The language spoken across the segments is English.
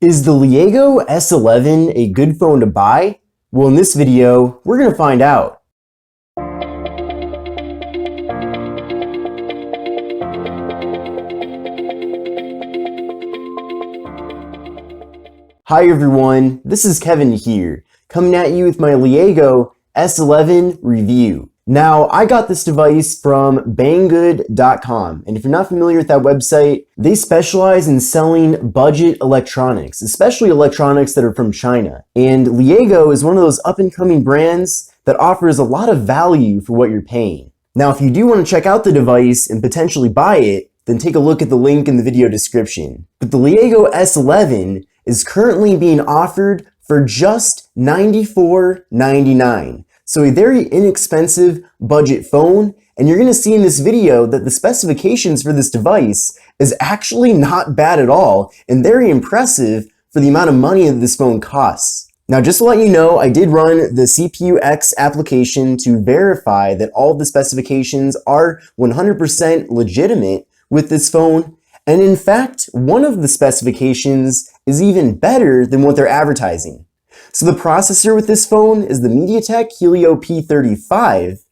Is the Leagoo S11 a good phone to buy? Well, in this video, we're going to find out. Hi everyone, this is Kevin here, coming at you with my Leagoo S11 review. Now, I got this device from Banggood.com, and if you're not familiar with that website, they specialize in selling budget electronics, especially electronics that are from China. And Leagoo is one of those up-and-coming brands that offers a lot of value for what you're paying. Now, if you do want to check out the device and potentially buy it, then take a look at the link in the video description. But the Leagoo S11 is currently being offered for just $94.99. So a very inexpensive budget phone, and you're going to see in this video that the specifications for this device is actually not bad at all and very impressive for the amount of money that this phone costs. Now, just to let you know, I did run the CPU-X application to verify that all of the specifications are 100% legitimate with this phone. And in fact, one of the specifications is even better than what they're advertising. So the processor with this phone is the MediaTek Helio P35,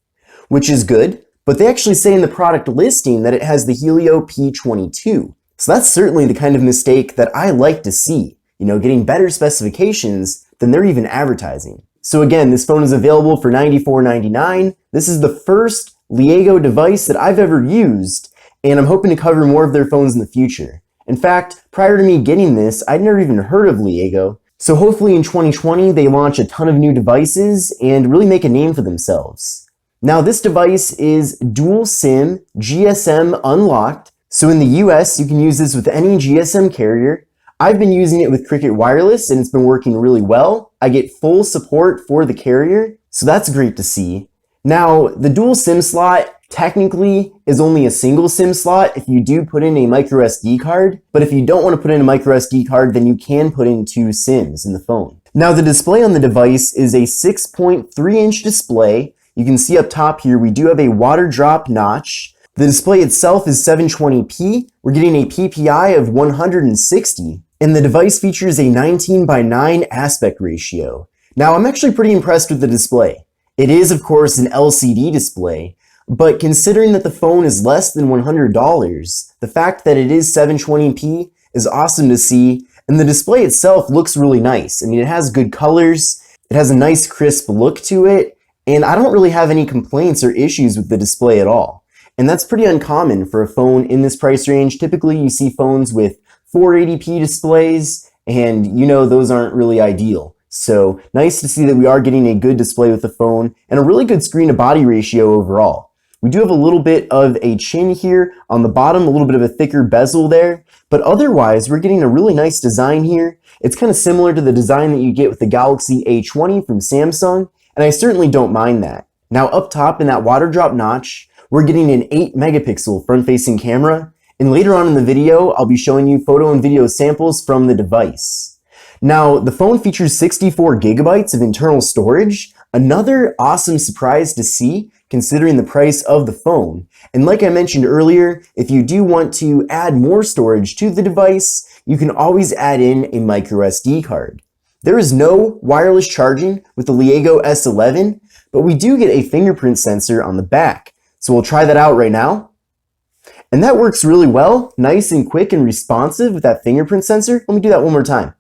which is good, but they actually say in the product listing that it has the Helio P22. So that's certainly the kind of mistake that I like to see, getting better specifications than they're even advertising. So again, this phone is available for $94.99. This is the first Leagoo device that I've ever used, and I'm hoping to cover more of their phones in the future. In fact, prior to me getting this, I'd never even heard of Leagoo. So hopefully in 2020, they launch a ton of new devices and really make a name for themselves. Now this device is dual SIM GSM unlocked. So in the US, you can use this with any GSM carrier. I've been using it with Cricket Wireless and it's been working really well. I get full support for the carrier, so that's great to see. Now, the dual SIM slot technically is only a single SIM slot if you do put in a micro SD card, but if you don't want to put in a micro SD card, then you can put in two SIMs in the phone. Now, the display on the device is a 6.3-inch display. You can see up top here, we do have a water drop notch. The display itself is 720p. We're getting a PPI of 160, and the device features a 19:9 aspect ratio. Now, I'm actually pretty impressed with the display. It is, of course, an LCD display, but considering that the phone is less than $100, the fact that it is 720p is awesome to see, and the display itself looks really nice. I mean, it has good colors, it has a nice crisp look to it, and I don't really have any complaints or issues with the display at all. And that's pretty uncommon for a phone in this price range. Typically, you see phones with 480p displays, and those aren't really ideal. So nice to see that we are getting a good display with the phone and a really good screen to body ratio overall. We do have a little bit of a chin here on the bottom, a little bit of a thicker bezel there, but otherwise we're getting a really nice design here. It's kind of similar to the design that you get with the Galaxy A20 from Samsung, and I certainly don't mind that. Now up top in that water drop notch, we're getting an 8-megapixel front-facing camera, and later on in the video, I'll be showing you photo and video samples from the device. Now, the phone features 64 gigabytes of internal storage, another awesome surprise to see considering the price of the phone. And like I mentioned earlier, if you do want to add more storage to the device, you can always add in a micro SD card. There is no wireless charging with the Leagoo S11, but we do get a fingerprint sensor on the back. So we'll try that out right now. And that works really well, nice and quick and responsive with that fingerprint sensor. Let me do that one more time.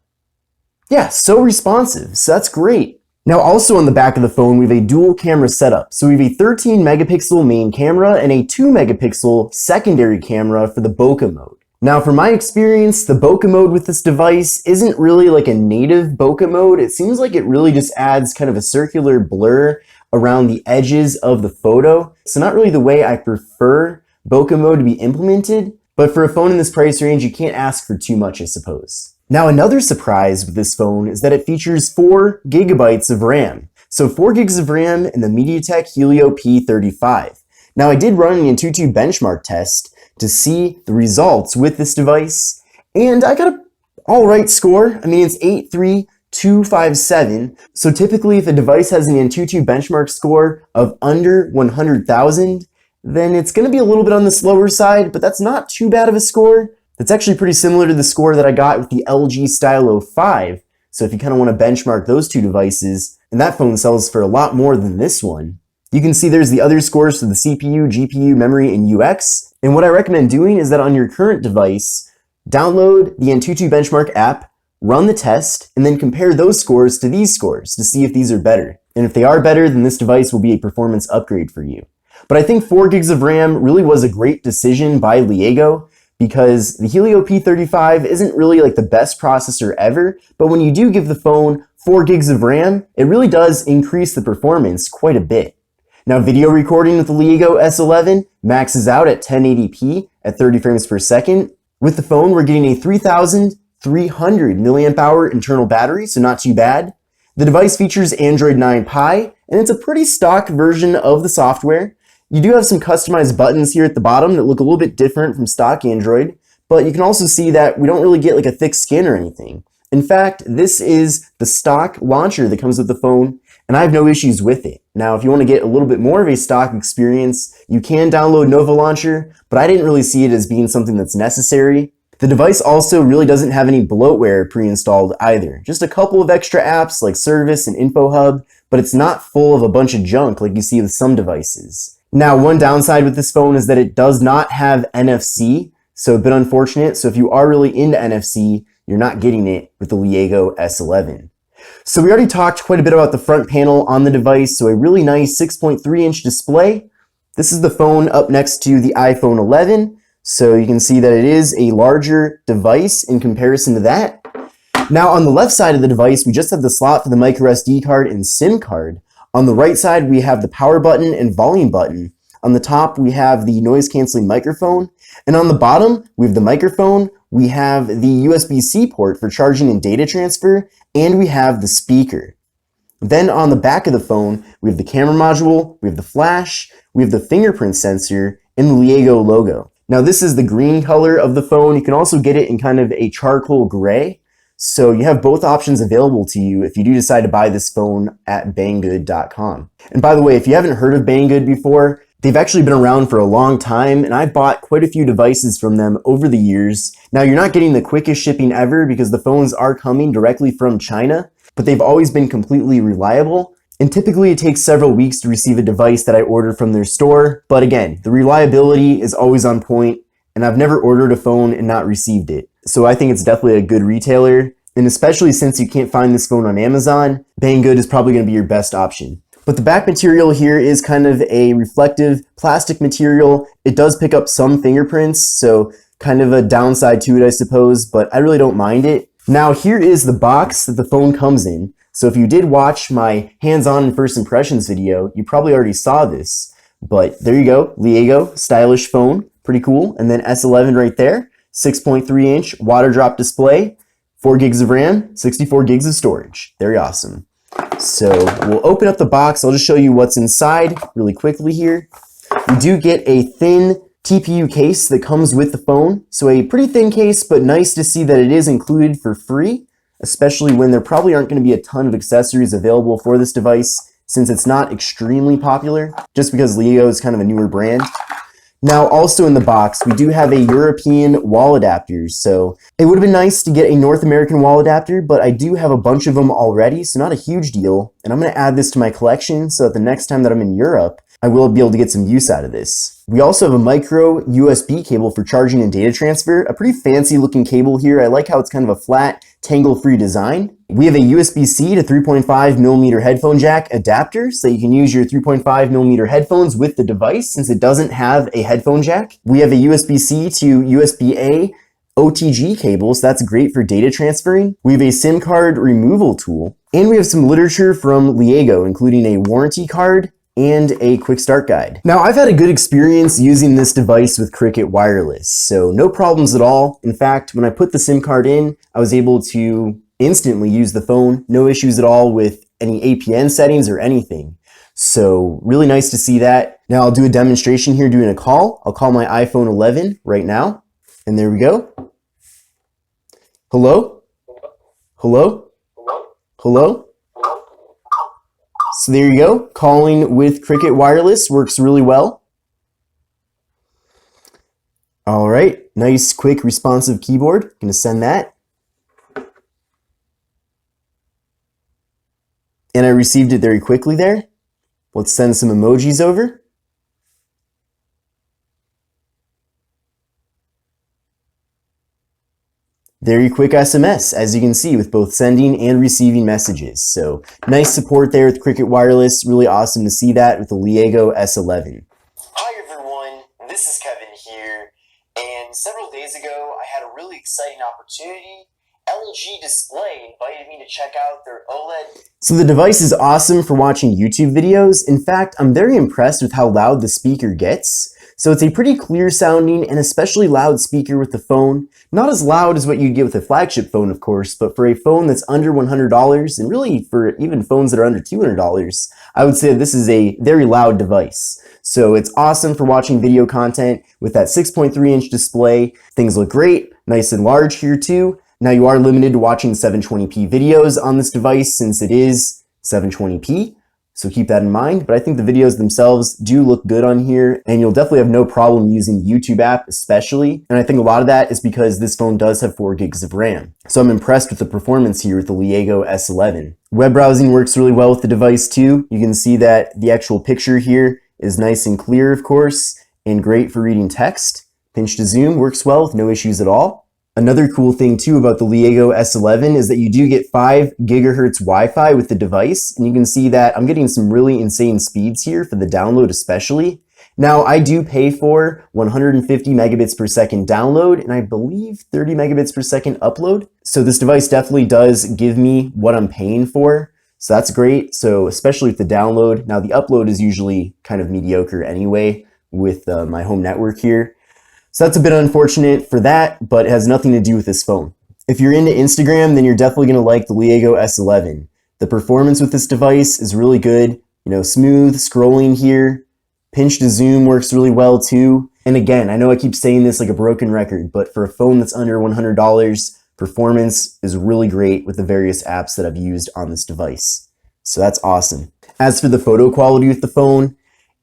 Yeah, so responsive, so that's great. Now also on the back of the phone, we have a dual camera setup. So we have a 13-megapixel main camera and a 2-megapixel secondary camera for the bokeh mode. Now from my experience, the bokeh mode with this device isn't really like a native bokeh mode. It seems like it really just adds kind of a circular blur around the edges of the photo. So not really the way I prefer bokeh mode to be implemented, but for a phone in this price range, you can't ask for too much, I suppose. Now another surprise with this phone is that it features 4 gigabytes of RAM. So 4 gigs of RAM in the MediaTek Helio P35. Now I did run an Antutu benchmark test to see the results with this device, and I got an alright score. I mean, it's 83257. So typically if a device has an Antutu benchmark score of under 100,000, then it's going to be a little bit on the slower side, but that's not too bad of a score. That's actually pretty similar to the score that I got with the LG Stylo 5. So if you kind of want to benchmark those two devices, and that phone sells for a lot more than this one. You can see there's the other scores for the CPU, GPU, memory, and UX. And what I recommend doing is that on your current device, download the Antutu Benchmark app, run the test, and then compare those scores to these scores to see if these are better. And if they are better, then this device will be a performance upgrade for you. But I think 4 gigs of RAM really was a great decision by Leagoo, because the Helio P35 isn't really like the best processor ever, but when you do give the phone 4 gigs of RAM, it really does increase the performance quite a bit. Now, video recording with the Leagoo S11 maxes out at 1080p at 30 frames per second. With the phone, we're getting a 3,300 milliamp hour internal battery, so not too bad. The device features Android 9 Pie, and it's a pretty stock version of the software. You do have some customized buttons here at the bottom that look a little bit different from stock Android, but you can also see that we don't really get like a thick skin or anything. In fact, this is the stock launcher that comes with the phone, and I have no issues with it. Now, if you want to get a little bit more of a stock experience, you can download Nova Launcher, but I didn't really see it as being something that's necessary. The device also really doesn't have any bloatware pre-installed either. Just a couple of extra apps like Service and InfoHub, but it's not full of a bunch of junk like you see with some devices. Now, one downside with this phone is that it does not have NFC, so a bit unfortunate. So if you are really into NFC, you're not getting it with the Leagoo S11. So we already talked quite a bit about the front panel on the device, so a really nice 6.3-inch display. This is the phone up next to the iPhone 11, so you can see that it is a larger device in comparison to that. Now on the left side of the device, we just have the slot for the microSD card and SIM card. On the right side, we have the power button and volume button. On the top, we have the noise canceling microphone. And on the bottom, we have the microphone, we have the USB-C port for charging and data transfer, and we have the speaker. Then on the back of the phone, we have the camera module, we have the flash, we have the fingerprint sensor, and the Leagoo logo. Now this is the green color of the phone. You can also get it in kind of a charcoal gray. So you have both options available to you if you do decide to buy this phone at Banggood.com. And by the way, if you haven't heard of Banggood before, they've actually been around for a long time, and I've bought quite a few devices from them over the years. Now, you're not getting the quickest shipping ever because the phones are coming directly from China, but they've always been completely reliable. And typically it takes several weeks to receive a device that I order from their store. But again, the reliability is always on point, and I've never ordered a phone and not received it. So I think it's definitely a good retailer. And especially since you can't find this phone on Amazon, Banggood is probably going to be your best option. But the back material here is kind of a reflective plastic material. It does pick up some fingerprints, so kind of a downside to it, I suppose, but I really don't mind it. Now here is the box that the phone comes in. So if you did watch my hands-on and first impressions video, you probably already saw this. But there you go, Leagoo, stylish phone, pretty cool. And then S11 right there, 6.3-inch water drop display, 4 gigs of RAM, 64 gigs of storage. Very awesome. So we'll open up the box. I'll just show you what's inside really quickly here. We do get a thin TPU case that comes with the phone. So a pretty thin case, but nice to see that it is included for free, especially when there probably aren't going to be a ton of accessories available for this device since it's not extremely popular, just because Leagoo is kind of a newer brand. Now, also in the box, we do have a European wall adapter. So it would have been nice to get a North American wall adapter, but I do have a bunch of them already, so not a huge deal. And I'm going to add this to my collection so that the next time that I'm in Europe, I will be able to get some use out of this. We also have a micro USB cable for charging and data transfer, a pretty fancy looking cable here. I like how it's kind of a flat, tangle-free design. We have a USB-C to 3.5mm headphone jack adapter, so you can use your 3.5mm headphones with the device since it doesn't have a headphone jack. We have a USB-C to USB-A OTG cable, so that's great for data transferring. We have a SIM card removal tool, and we have some literature from Leagoo, including a warranty card and a quick start guide. Now, I've had a good experience using this device with Cricket Wireless, so no problems at all. In fact, when I put the SIM card in, I was able to instantly use the phone, no issues at all with any APN settings or anything. So really nice to see that. Now I'll do a demonstration here doing a call. I'll call my iPhone 11 right now, and there we go. Hello? Hello? Hello? So there you go. Calling with Cricket Wireless works really well. All right, Nice, quick, responsive keyboard. Gonna send that. And I received it very quickly there. Let's send some emojis over. Very quick SMS, as you can see, with both sending and receiving messages. So nice support there with Cricket Wireless. Really awesome to see that with the Leagoo S11. Hi everyone, this is Kevin here, and several days ago I had a really exciting opportunity. LG Display invited me to check out their OLED. So the device is awesome for watching YouTube videos. In fact, I'm very impressed with how loud the speaker gets. So it's a pretty clear sounding and especially loud speaker with the phone. Not as loud as what you'd get with a flagship phone, of course, but for a phone that's under $100, and really for even phones that are under $200, I would say this is a very loud device. So it's awesome for watching video content with that 6.3-inch display. Things look great, nice and large here too. Now you are limited to watching 720p videos on this device since it is 720p. So keep that in mind, but I think the videos themselves do look good on here, and you'll definitely have no problem using the YouTube app especially. And I think a lot of that is because this phone does have 4 gigs of RAM. So I'm impressed with the performance here with the Leagoo S11. Web browsing works really well with the device too. You can see that the actual picture here is nice and clear, of course, and great for reading text. Pinch to zoom works well with no issues at all. Another cool thing too about the Leagoo S11 is that you do get 5 gigahertz Wi-Fi with the device, and you can see that I'm getting some really insane speeds here for the download especially. Now I do pay for 150 megabits per second download and I believe 30 megabits per second upload. So this device definitely does give me what I'm paying for. So that's great. So especially with the download. Now the upload is usually kind of mediocre anyway with my home network here. So that's a bit unfortunate for that, but it has nothing to do with this phone. If you're into Instagram, then you're definitely going to like the Leagoo S11. The performance with this device is really good. You know, smooth scrolling here. Pinch to zoom works really well too. And again, I know I keep saying this like a broken record, but for a phone that's under $100, performance is really great with the various apps that I've used on this device. So that's awesome. As for the photo quality with the phone,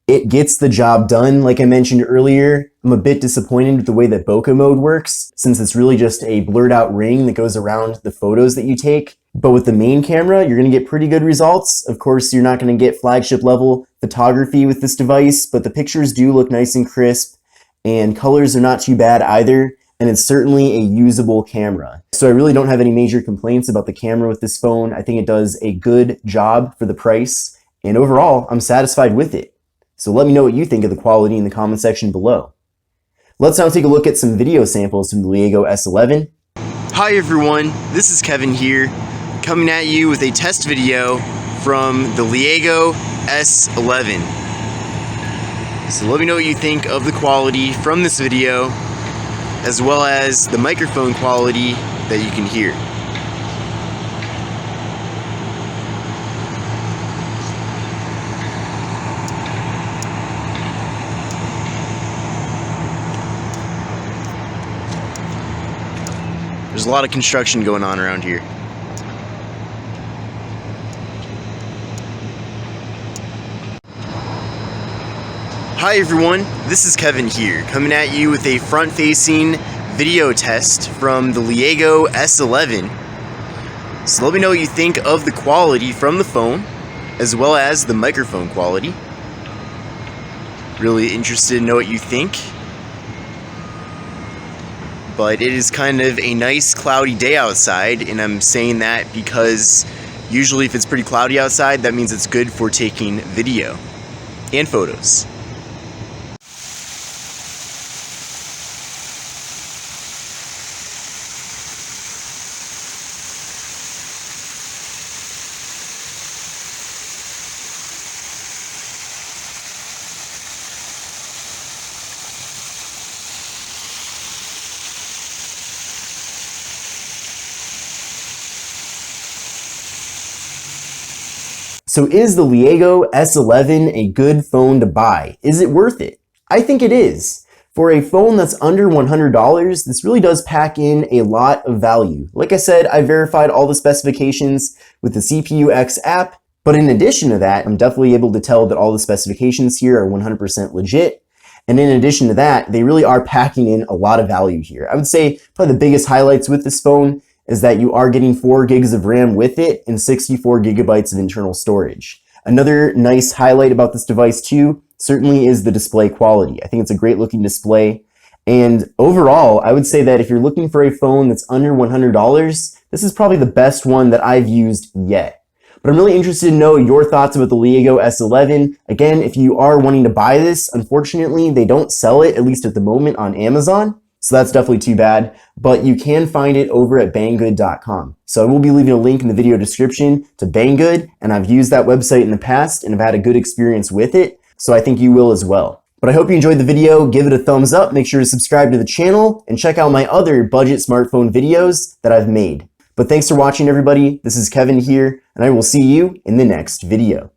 it gets the job done. Like I mentioned earlier, I'm a bit disappointed with the way that bokeh mode works, since it's really just a blurred out ring that goes around the photos that you take. But with the main camera, you're going to get pretty good results. Of course, you're not going to get flagship level photography with this device, but the pictures do look nice and crisp, and colors are not too bad either, and it's certainly a usable camera. So I really don't have any major complaints about the camera with this phone. I think it does a good job for the price, and overall, I'm satisfied with it. So let me know what you think of the quality in the comment section below. Let's now take a look at some video samples from the Leagoo S11. Hi everyone, this is Kevin here, coming at you with a test video from the Leagoo S11. So let me know what you think of the quality from this video, as well as the microphone quality that you can hear. There's a lot of construction going on around here. Hi everyone, this is Kevin here, coming at you with a front-facing video test from the Leagoo S11. So let me know what you think of the quality from the phone, as well as the microphone quality. Really interested to know what you think. But it is kind of a nice cloudy day outside, and I'm saying that because usually if it's pretty cloudy outside, that means it's good for taking video and photos. So is the Leagoo S11 a good phone to buy? Is it worth it? I think it is. For a phone that's under $100, this really does pack in a lot of value. Like I said, I verified all the specifications with the CPU-X app, but in addition to that, I'm definitely able to tell that all the specifications here are 100% legit. And in addition to that, they really are packing in a lot of value here. I would say probably the biggest highlights with this phone is that you are getting 4 gigs of RAM with it and 64 gigabytes of internal storage. Another nice highlight about this device too, certainly is the display quality. I think it's a great looking display. And overall, I would say that if you're looking for a phone that's under $100, this is probably the best one that I've used yet. But I'm really interested to know your thoughts about the Leagoo S11. Again, if you are wanting to buy this, unfortunately, they don't sell it, at least at the moment, on Amazon. So that's definitely too bad. But you can find it over at Banggood.com. So I will be leaving a link in the video description to Banggood, and I've used that website in the past and have had a good experience with it. So I think you will as well. But I hope you enjoyed the video. Give it a thumbs up. Make sure to subscribe to the channel and check out my other budget smartphone videos that I've made. But thanks for watching, everybody. This is Kevin here, and I will see you in the next video.